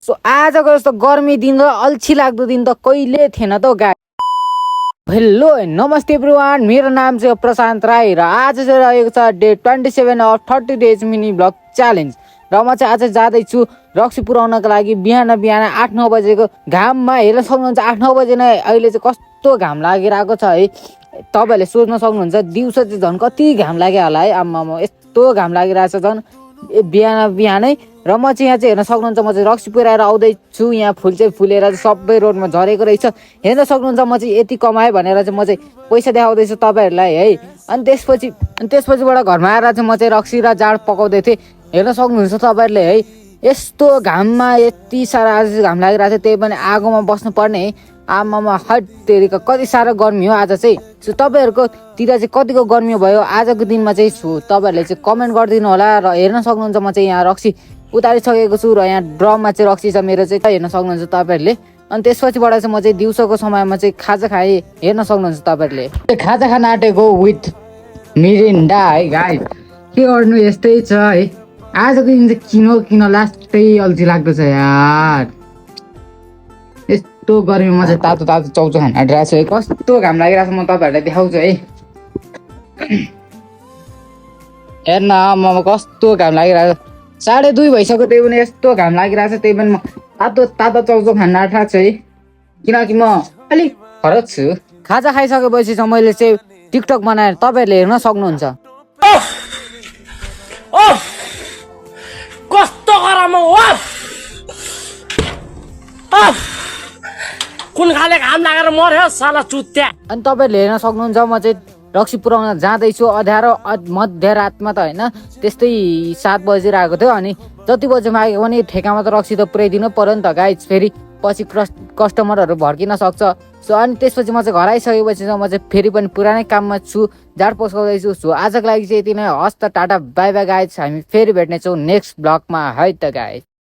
So आजको जस्तो गर्मी दिन र अल्छी लाग्दो दिन त कहिले थिएन त गाई। हेलो नमस्ते एभ्रिवान, मेरो नाम चाहिँ प्रशान्त राई र आज चाहिँ रहेको छ day 27 of 30 days mini blog challenge. र म चाहिँ आज जाँदैछु रक्सी पुऱ्याउनको लागि। बिहान 8-9 बजेको घाममा हेर्न सक्नुहुन्छ। 8-9 बजे नै अहिले चाहिँ कस्तो घाम लागिरहेको छ है। तपाईँहरूले सोच्न सक्नुहुन्छ दिउँसो चाहिँ झन् कति घाम लाग्यो होला है। आम्मामा यस्तो घाम लागिरहेछ झन् बिहानै। र म चाहिँ यहाँ चाहिँ हेर्न सक्नुहुन्छ, म चाहिँ रक्सी पुऱ्याएर आउँदैछु। यहाँ फुल चाहिँ फुलेर चाहिँ सबै रोडमा झरेको रहेछ। हेर्न सक्नुहुन्छ म चाहिँ यति कमाएँ भनेर चाहिँ म चाहिँ पैसा देखाउँदैछु तपाईँहरूलाई है। अनि त्यसपछिबाट घरमा आएर चाहिँ म चाहिँ रक्सी र जाँड पकाउँदै थिएँ। हेर्न सक्नुहुन्छ तपाईँहरूले है। यस्तो घाममा यति साह्रो आज घाम लागिरहेको थियो, त्यही पनि आगोमा बस्नु पर्ने है। आमामा हट तेरिका कति साह्रो गर्मी हो आज चाहिँ। सो तपाईँहरूको तिर चाहिँ कतिको गर्मी भयो आजको दिनमा चाहिँ तपाईँहरूले चाहिँ कमेन्ट गरिदिनु होला। र हेर्न सक्नुहुन्छ म चाहिँ यहाँ रक्सी उतारिसकेको छु र यहाँ ड्रममा चाहिँ रक्सी छ मेरो चाहिँ, हेर्न सक्नुहुन्छ तपाईँहरूले। अनि त्यसपछिबाट चाहिँ म चाहिँ दिउँसोको समयमा चाहिँ खाजा खाएँ। हेर्न सक्नुहुन्छ तपाईँहरूले खाजा खान आँटेको विथ मिरिन्डा है गाई। के गर्नु यस्तै छ है। आजको दिन चाहिँ किन लास्टै अल्छी लाग्दो छ यार। यस्तो गर्मीमा चाहिँ तातो चाउचाउ खान आँटिरहेको छु है। कस्तो घाम लागिरहेको छ म तपाईँहरूलाई देखाउँछु है। हेर्न म कस्तो घाम लागिरहेको छ। 2:30 भइसक्यो, त्यही पनि यस्तो घाम लागिरहेको छ। त्यही पनि म तातो चाउचाउ खान आँटिरहेको छु है, किनकि म अलिक फरक छु। खाजा खाइसकेपछि चाहिँ मैले चाहिँ टिकटक बनाएर तपाईँहरूले हेर्न सक्नुहुन्छ। कस्तो गरम हो, कुन खाले घाम लागेर मर्यो साला चुत्या। अनि तपाईँहरूले हेर्न सक्नुहुन्छ म चाहिँ रक्सी पुऱ्याउन जाँदैछु। अँध्यारो मध्यरातमा त होइन, त्यस्तै 7 बजिरहेको थियो। अनि जति बजी माग्यो भने ठेकामा त रक्सी त पुऱ्याइदिनु पर्यो नि त गाइज। फेरि पछि कस्टमरहरू भड्किन सक्छ। सो अनि त्यसपछि म चाहिँ घर आइसकेपछि चाहिँ म चाहिँ फेरि पनि पुरानै काममा छु, झाड पोसाउँदैछु। सो आजको लागि चाहिँ यति नै। हस् त, टाटा बाई बाई गाइज। हामी फेरि भेट्नेछौँ नेक्स्ट ब्लगमा है त गाइज।